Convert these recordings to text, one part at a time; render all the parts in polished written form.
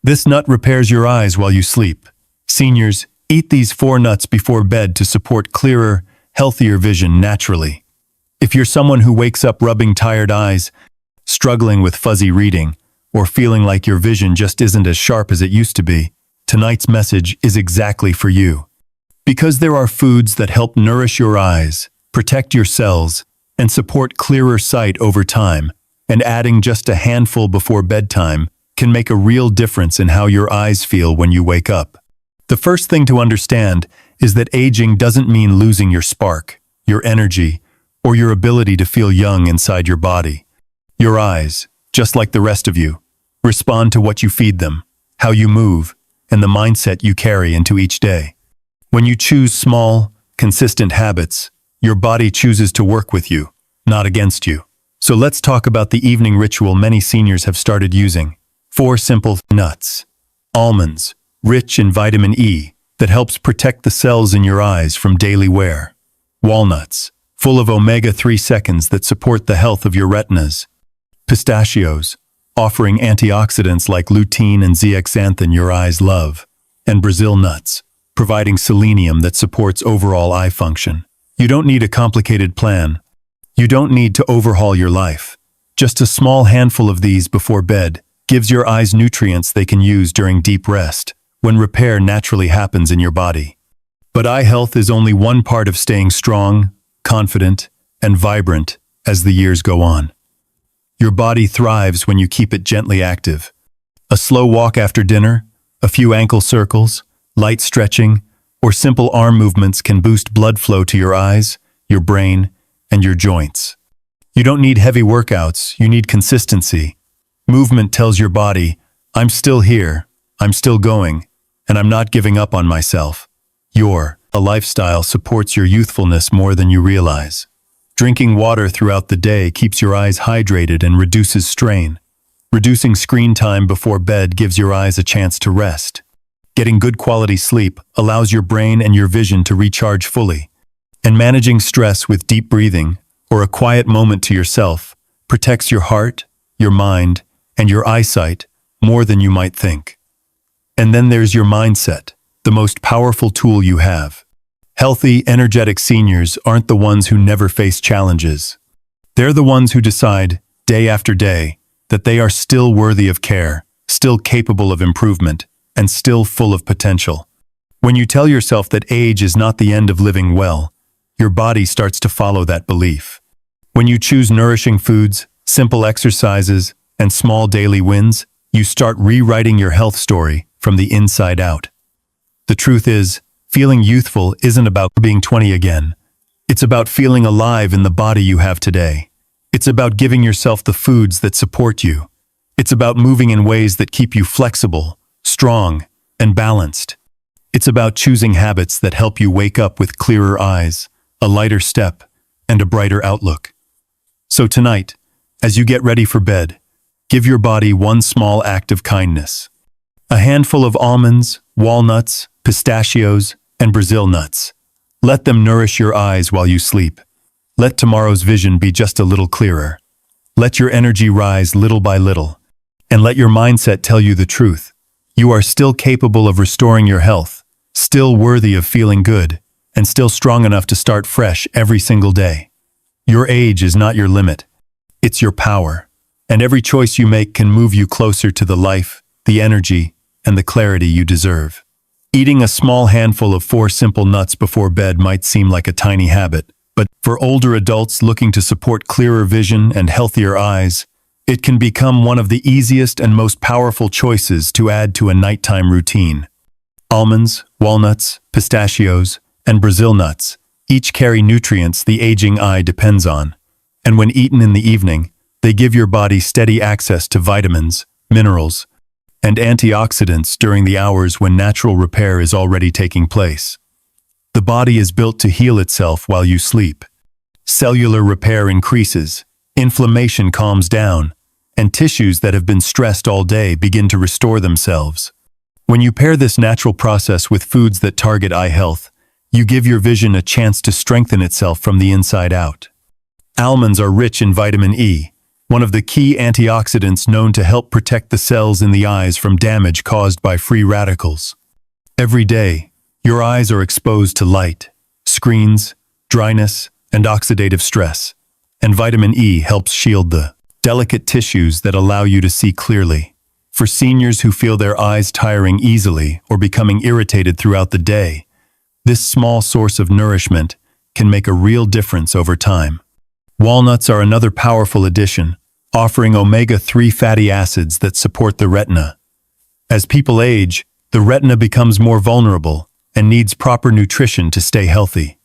This nut repairs your eyes while you sleep. Seniors, eat these 4 nuts before bed to support clearer, healthier vision naturally. If you're someone who wakes up rubbing tired eyes, struggling with fuzzy reading, or feeling like your vision just isn't as sharp as it used to be, tonight's message is exactly for you. Because there are foods that help nourish your eyes, protect your cells, and support clearer sight over time, and adding just a handful before bedtime can make a real difference in how your eyes feel when you wake up. The first thing to understand is that aging doesn't mean losing your spark, your energy, or your ability to feel young inside your body. Your eyes, just like the rest of you, respond to what you feed them, how you move, and the mindset you carry into each day. When you choose small, consistent habits, your body chooses to work with you, not against you. So let's talk about the evening ritual many seniors have started using. 4 simple nuts. Almonds, rich in vitamin E, that helps protect the cells in your eyes from daily wear. Walnuts, full of omega-3 seconds that support the health of your retinas. Pistachios, offering antioxidants like lutein and zeaxanthin your eyes love. And Brazil nuts, providing selenium that supports overall eye function. You don't need a complicated plan. You don't need to overhaul your life. Just a small handful of these before bed gives your eyes nutrients they can use during deep rest, when repair naturally happens in your body. But eye health is only one part of staying strong, confident, and vibrant as the years go on. Your body thrives when you keep it gently active. A slow walk after dinner, a few ankle circles, light stretching, or simple arm movements can boost blood flow to your eyes, your brain, and your joints. You don't need heavy workouts, you need consistency. Movement tells your body, I'm still here, I'm still going, and I'm not giving up on myself. A lifestyle supports your youthfulness more than you realize. Drinking water throughout the day keeps your eyes hydrated and reduces strain. Reducing screen time before bed gives your eyes a chance to rest. Getting good quality sleep allows your brain and your vision to recharge fully. And managing stress with deep breathing or a quiet moment to yourself protects your heart, your mind, and your eyesight more than you might think. And then there's your mindset, the most powerful tool you have. Healthy, energetic seniors aren't the ones who never face challenges. They're the ones who decide, day after day, that they are still worthy of care, still capable of improvement, and still full of potential. When you tell yourself that age is not the end of living well, your body starts to follow that belief. When you choose nourishing foods, simple exercises, and small daily wins, you start rewriting your health story from the inside out. The truth is, feeling youthful isn't about being 20 again. It's about feeling alive in the body you have today. It's about giving yourself the foods that support you. It's about moving in ways that keep you flexible, strong, and balanced. It's about choosing habits that help you wake up with clearer eyes, a lighter step, and a brighter outlook. So tonight, as you get ready for bed, give your body one small act of kindness. A handful of almonds, walnuts, pistachios, and Brazil nuts. Let them nourish your eyes while you sleep. Let tomorrow's vision be just a little clearer. Let your energy rise little by little. And let your mindset tell you the truth. You are still capable of restoring your health, still worthy of feeling good, and still strong enough to start fresh every single day. Your age is not your limit. It's your power. And every choice you make can move you closer to the life, the energy, and the clarity you deserve. Eating a small handful of 4 simple nuts before bed might seem like a tiny habit, but for older adults looking to support clearer vision and healthier eyes, it can become one of the easiest and most powerful choices to add to a nighttime routine. Almonds, walnuts, pistachios, and Brazil nuts each carry nutrients the aging eye depends on, and when eaten in the evening, they give your body steady access to vitamins, minerals, and antioxidants during the hours when natural repair is already taking place. The body is built to heal itself while you sleep. Cellular repair increases, inflammation calms down, and tissues that have been stressed all day begin to restore themselves. When you pair this natural process with foods that target eye health, you give your vision a chance to strengthen itself from the inside out. Almonds are rich in vitamin E, one of the key antioxidants known to help protect the cells in the eyes from damage caused by free radicals. Every day, your eyes are exposed to light, screens, dryness, and oxidative stress, and vitamin E helps shield the delicate tissues that allow you to see clearly. For seniors who feel their eyes tiring easily or becoming irritated throughout the day, this small source of nourishment can make a real difference over time. Walnuts are another powerful addition, offering omega-3 fatty acids that support the retina. As people age, the retina becomes more vulnerable and needs proper nutrition to stay healthy.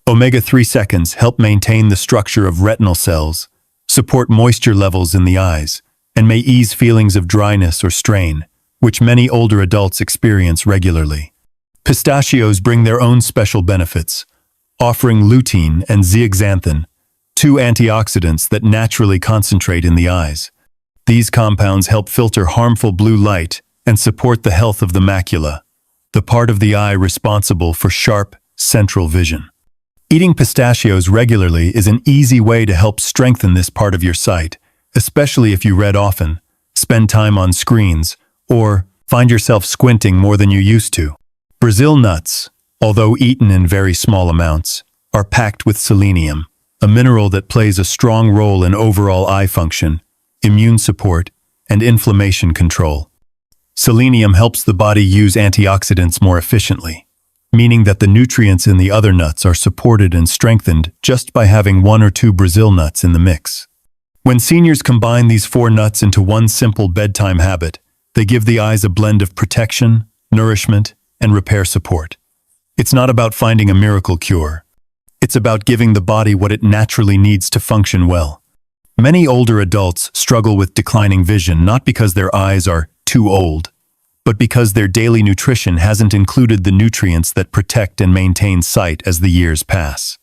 Omega-3 seconds help maintain the structure of retinal cells, support moisture levels in the eyes, and may ease feelings of dryness or strain, which many older adults experience regularly. Pistachios bring their own special benefits, offering lutein and zeaxanthin, two antioxidants that naturally concentrate in the eyes. These compounds help filter harmful blue light and support the health of the macula, the part of the eye responsible for sharp, central vision. Eating pistachios regularly is an easy way to help strengthen this part of your sight, especially if you read often, spend time on screens, or find yourself squinting more than you used to. Brazil nuts, although eaten in very small amounts, are packed with selenium, a mineral that plays a strong role in overall eye function, immune support, and inflammation control. Selenium helps the body use antioxidants more efficiently, meaning that the nutrients in the other nuts are supported and strengthened just by having 1 or 2 Brazil nuts in the mix. When seniors combine these 4 nuts into one simple bedtime habit, they give the eyes a blend of protection, nourishment, and repair support. It's not about finding a miracle cure. It's about giving the body what it naturally needs to function well. Many older adults struggle with declining vision not because their eyes are too old, but because their daily nutrition hasn't included the nutrients that protect and maintain sight as the years pass.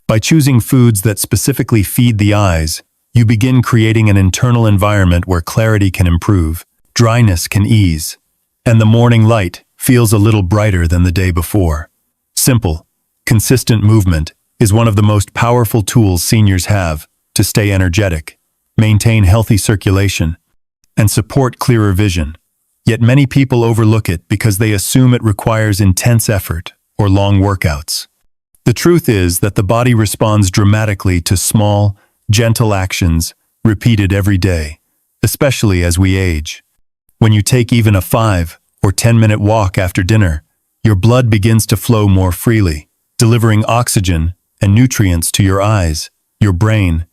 By choosing foods that specifically feed the eyes, you begin creating an internal environment where clarity can improve, dryness can ease, and the morning light feels a little brighter than the day before. Simple, consistent movement is one of the most powerful tools seniors have to stay energetic, maintain healthy circulation, and support clearer vision. Yet many people overlook it because they assume it requires intense effort or long workouts. The truth is that the body responds dramatically to small, gentle actions repeated every day, especially as we age. When you take even a 5 or 10-minute walk after dinner, your blood begins to flow more freely, delivering oxygen and nutrients to your eyes, your brain,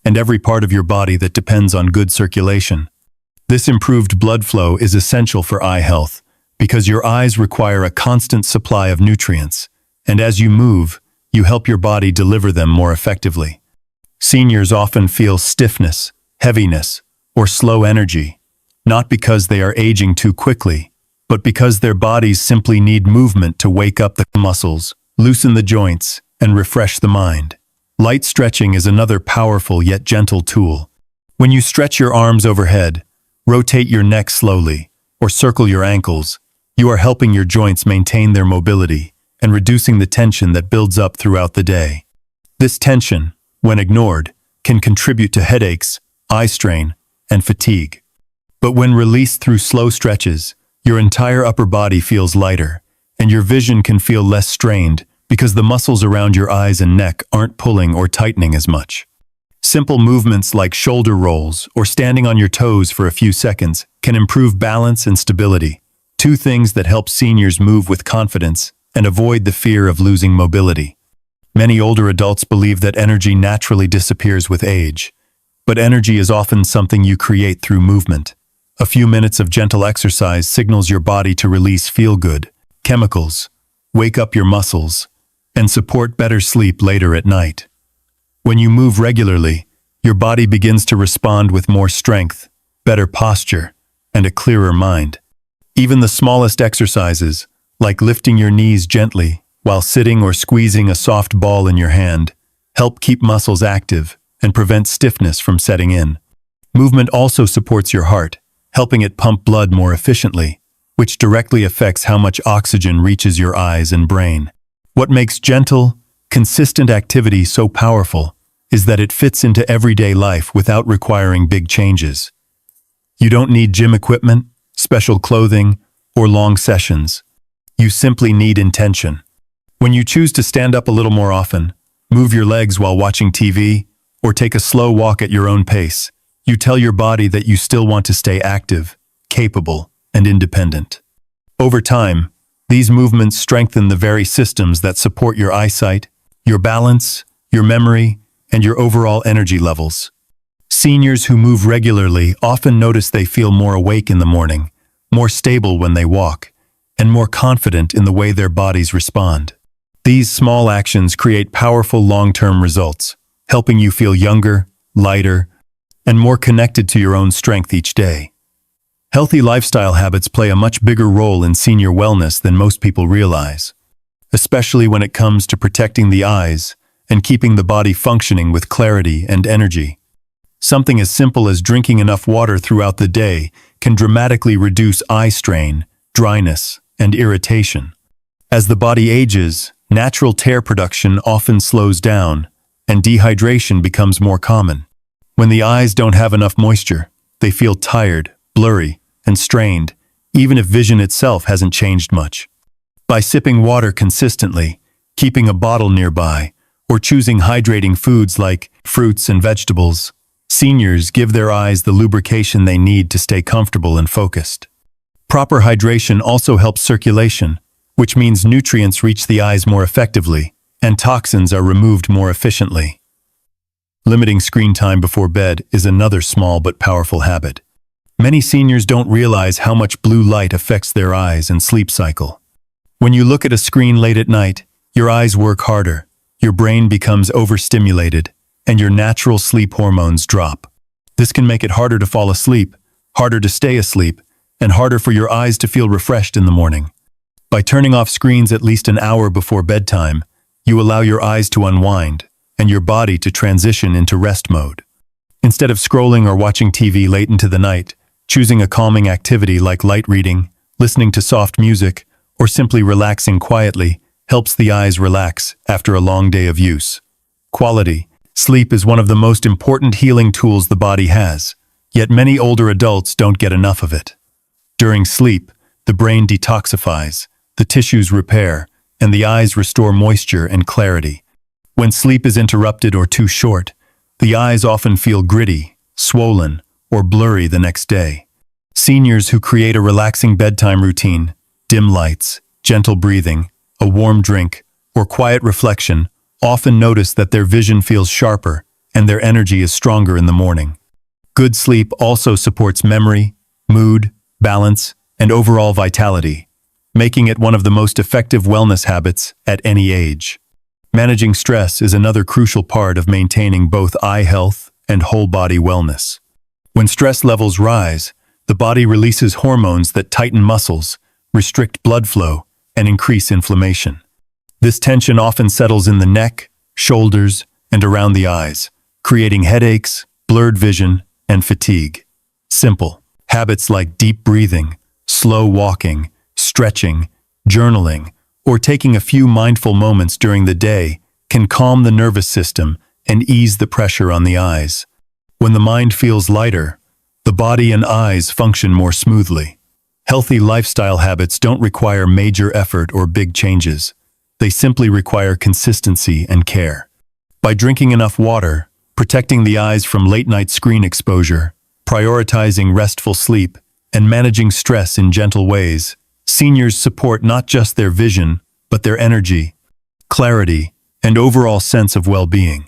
and every part of your body that depends on good circulation. This improved blood flow is essential for eye health because your eyes require a constant supply of nutrients, and as you move, you help your body deliver them more effectively. Seniors often feel stiffness, heaviness, or slow energy, not because they are aging too quickly, but because their bodies simply need movement to wake up the muscles, loosen the joints, and refresh the mind. Light stretching is another powerful yet gentle tool. When you stretch your arms overhead, rotate your neck slowly, or circle your ankles, you are helping your joints maintain their mobility and reducing the tension that builds up throughout the day. This tension, when ignored, can contribute to headaches, eye strain, and fatigue. But when released through slow stretches, your entire upper body feels lighter, and your vision can feel less strained because the muscles around your eyes and neck aren't pulling or tightening as much. Simple movements like shoulder rolls or standing on your toes for a few seconds can improve balance and stability, 2 things that help seniors move with confidence and avoid the fear of losing mobility. Many older adults believe that energy naturally disappears with age, but energy is often something you create through movement. A few minutes of gentle exercise signals your body to release feel-good chemicals, wake up your muscles, and support better sleep later at night. When you move regularly, your body begins to respond with more strength, better posture, and a clearer mind. Even the smallest exercises, like lifting your knees gently while sitting or squeezing a soft ball in your hand, help keep muscles active and prevent stiffness from setting in. Movement also supports your heart, helping it pump blood more efficiently, which directly affects how much oxygen reaches your eyes and brain. What makes gentle, consistent activity so powerful is that it fits into everyday life without requiring big changes. You don't need gym equipment, special clothing, or long sessions. You simply need intention. When you choose to stand up a little more often, move your legs while watching TV, or take a slow walk at your own pace, you tell your body that you still want to stay active, capable, and independent. Over time, these movements strengthen the very systems that support your eyesight, your balance, your memory, and your overall energy levels. Seniors who move regularly often notice they feel more awake in the morning, more stable when they walk, and more confident in the way their bodies respond. These small actions create powerful long-term results, helping you feel younger, lighter, and more connected to your own strength each day. Healthy lifestyle habits play a much bigger role in senior wellness than most people realize, especially when it comes to protecting the eyes and keeping the body functioning with clarity and energy. Something as simple as drinking enough water throughout the day can dramatically reduce eye strain, dryness, and irritation. As the body ages, natural tear production often slows down, and dehydration becomes more common. When the eyes don't have enough moisture, they feel tired, blurry, and strained, even if vision itself hasn't changed much. By sipping water consistently, keeping a bottle nearby, or choosing hydrating foods like fruits and vegetables, seniors give their eyes the lubrication they need to stay comfortable and focused. Proper hydration also helps circulation, which means nutrients reach the eyes more effectively, and toxins are removed more efficiently. Limiting screen time before bed is another small but powerful habit. Many seniors don't realize how much blue light affects their eyes and sleep cycle. When you look at a screen late at night, your eyes work harder, your brain becomes overstimulated, and your natural sleep hormones drop. This can make it harder to fall asleep, harder to stay asleep, and harder for your eyes to feel refreshed in the morning. By turning off screens at least an hour before bedtime, you allow your eyes to unwind and your body to transition into rest mode. Instead of scrolling or watching TV late into the night, choosing a calming activity like light reading, listening to soft music, or simply relaxing quietly helps the eyes relax after a long day of use. Quality sleep is one of the most important healing tools the body has, yet many older adults don't get enough of it. During sleep, the brain detoxifies, the tissues repair, and the eyes restore moisture and clarity. When sleep is interrupted or too short, the eyes often feel gritty, swollen, or blurry the next day. Seniors who create a relaxing bedtime routine, dim lights, gentle breathing, a warm drink, or quiet reflection often notice that their vision feels sharper and their energy is stronger in the morning. Good sleep also supports memory, mood, balance, and overall vitality, making it one of the most effective wellness habits at any age. Managing stress is another crucial part of maintaining both eye health and whole body wellness. When stress levels rise, the body releases hormones that tighten muscles, restrict blood flow, and increase inflammation. This tension often settles in the neck, shoulders, and around the eyes, creating headaches, blurred vision, and fatigue. Simple habits like deep breathing, slow walking, stretching, journaling, or taking a few mindful moments during the day can calm the nervous system and ease the pressure on the eyes. When the mind feels lighter, the body and eyes function more smoothly. Healthy lifestyle habits don't require major effort or big changes. They simply require consistency and care. By drinking enough water, protecting the eyes from late-night screen exposure, prioritizing restful sleep, and managing stress in gentle ways, seniors support not just their vision, but their energy, clarity, and overall sense of well-being.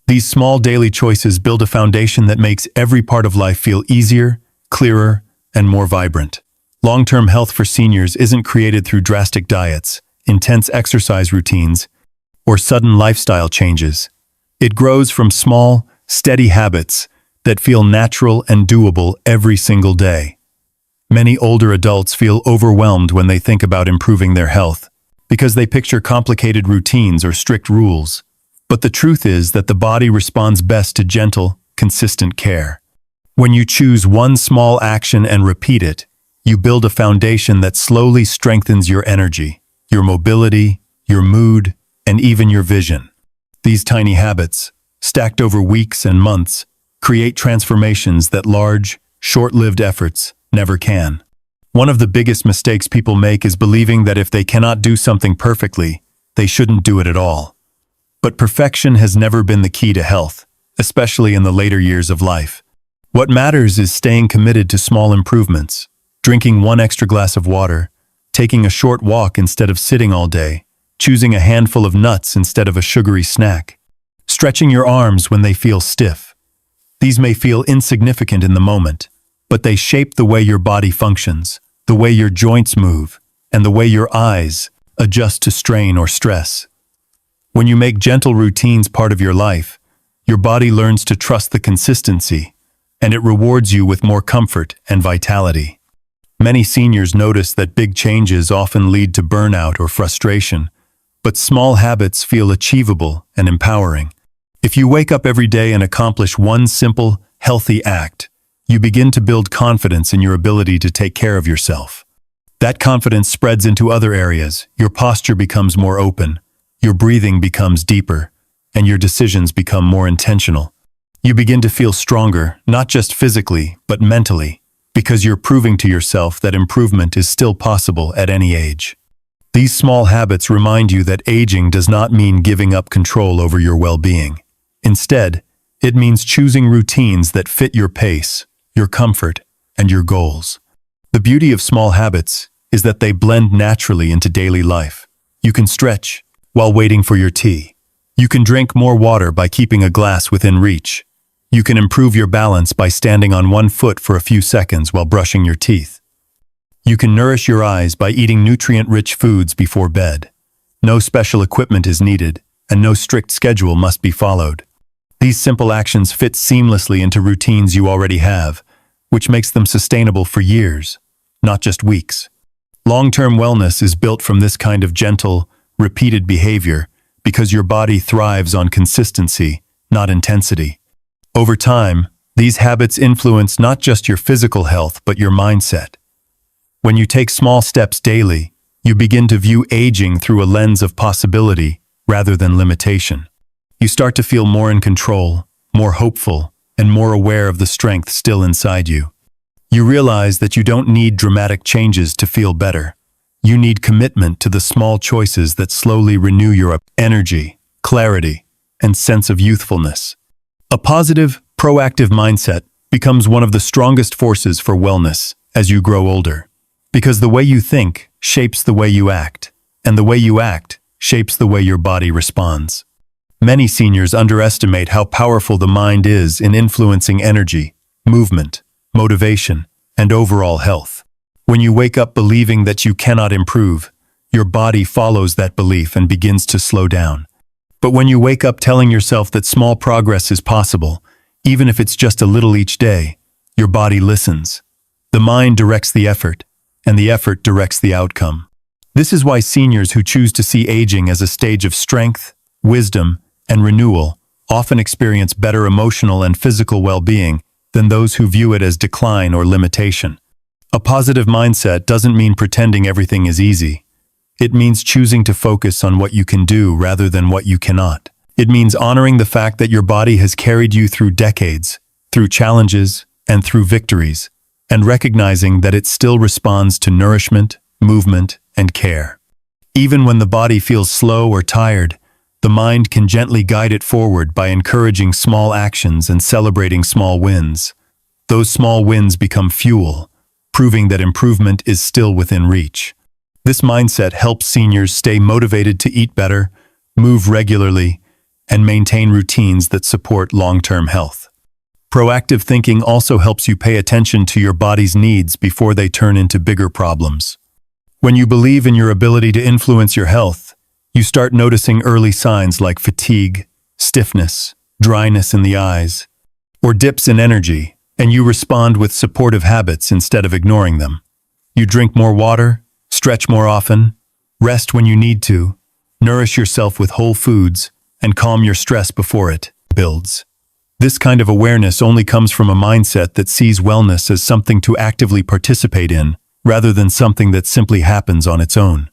These small daily choices build a foundation that makes every part of life feel easier, clearer, and more vibrant. Long-term health for seniors isn't created through drastic diets, intense exercise routines, or sudden lifestyle changes. It grows from small, steady habits that feel natural and doable every single day. Many older adults feel overwhelmed when they think about improving their health because they picture complicated routines or strict rules. But the truth is that the body responds best to gentle, consistent care. When you choose one small action and repeat it, you build a foundation that slowly strengthens your energy, your mobility, your mood, and even your vision. These tiny habits, stacked over weeks and months, create transformations that large, short-lived efforts never can. One of the biggest mistakes people make is believing that if they cannot do something perfectly, they shouldn't do it at all. But perfection has never been the key to health, especially in the later years of life. What matters is staying committed to small improvements, drinking one extra glass of water, taking a short walk instead of sitting all day, choosing a handful of nuts instead of a sugary snack, stretching your arms when they feel stiff. These may feel insignificant in the moment, but they shape the way your body functions, the way your joints move, and the way your eyes adjust to strain or stress. When you make gentle routines part of your life, your body learns to trust the consistency, and it rewards you with more comfort and vitality. Many seniors notice that big changes often lead to burnout or frustration, but small habits feel achievable and empowering. If you wake up every day and accomplish one simple, healthy act, you begin to build confidence in your ability to take care of yourself. That confidence spreads into other areas. Your posture becomes more open, your breathing becomes deeper, and your decisions become more intentional. You begin to feel stronger, not just physically, but mentally, because you're proving to yourself that improvement is still possible at any age. These small habits remind you that aging does not mean giving up control over your well-being. Instead, it means choosing routines that fit your pace, your comfort, and your goals. The beauty of small habits is that they blend naturally into daily life. You can stretch while waiting for your tea. You can drink more water by keeping a glass within reach. You can improve your balance by standing on one foot for a few seconds while brushing your teeth. You can nourish your eyes by eating nutrient-rich foods before bed. No special equipment is needed, and no strict schedule must be followed. These simple actions fit seamlessly into routines you already have, which makes them sustainable for years, not just weeks. Long-term wellness is built from this kind of gentle, repeated behavior because your body thrives on consistency, not intensity. Over time, these habits influence not just your physical health but your mindset. When you take small steps daily, you begin to view aging through a lens of possibility rather than limitation. You start to feel more in control, more hopeful, and more aware of the strength still inside you. You realize that you don't need dramatic changes to feel better. You need commitment to the small choices that slowly renew your energy, clarity, and sense of youthfulness. A positive, proactive mindset becomes one of the strongest forces for wellness as you grow older. Because the way you think shapes the way you act, and the way you act shapes the way your body responds. Many seniors underestimate how powerful the mind is in influencing energy, movement, motivation, and overall health. When you wake up believing that you cannot improve, your body follows that belief and begins to slow down. But when you wake up telling yourself that small progress is possible, even if it's just a little each day, your body listens. The mind directs the effort, and the effort directs the outcome. This is why seniors who choose to see aging as a stage of strength, wisdom, and renewal often experience better emotional and physical well-being than those who view it as decline or limitation. A positive mindset doesn't mean pretending everything is easy. It means choosing to focus on what you can do rather than what you cannot. It means honoring the fact that your body has carried you through decades, through challenges, and through victories, and recognizing that it still responds to nourishment, movement, and care. Even when the body feels slow or tired, the mind can gently guide it forward by encouraging small actions and celebrating small wins. Those small wins become fuel, proving that improvement is still within reach. This mindset helps seniors stay motivated to eat better, move regularly, and maintain routines that support long-term health. Proactive thinking also helps you pay attention to your body's needs before they turn into bigger problems. When you believe in your ability to influence your health, you start noticing early signs like fatigue, stiffness, dryness in the eyes, or dips in energy, and you respond with supportive habits instead of ignoring them. You drink more water, stretch more often, rest when you need to, nourish yourself with whole foods, and calm your stress before it builds. This kind of awareness only comes from a mindset that sees wellness as something to actively participate in, rather than something that simply happens on its own.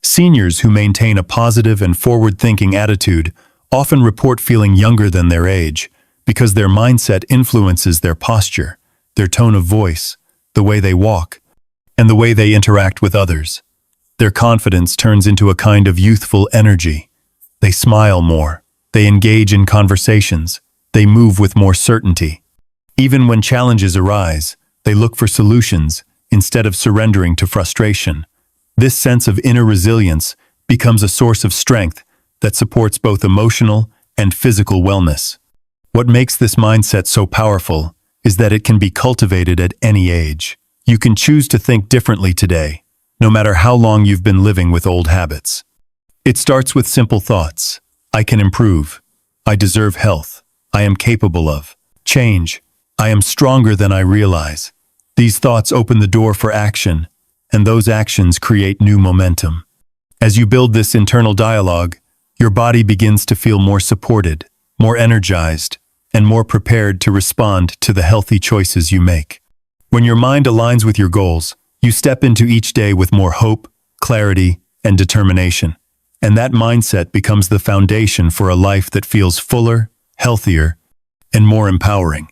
Seniors who maintain a positive and forward-thinking attitude often report feeling younger than their age because their mindset influences their posture, their tone of voice, the way they walk, and the way they interact with others. Their confidence turns into a kind of youthful energy. They smile more. They engage in conversations. They move with more certainty. Even when challenges arise, they look for solutions instead of surrendering to frustration. This sense of inner resilience becomes a source of strength that supports both emotional and physical wellness. What makes this mindset so powerful is that it can be cultivated at any age. You can choose to think differently today, no matter how long you've been living with old habits. It starts with simple thoughts. I can improve. I deserve health. I am capable of change. I am stronger than I realize. These thoughts open the door for action, and those actions create new momentum. As you build this internal dialogue, your body begins to feel more supported, more energized, and more prepared to respond to the healthy choices you make. When your mind aligns with your goals, you step into each day with more hope, clarity, and determination. And that mindset becomes the foundation for a life that feels fuller, healthier, and more empowering.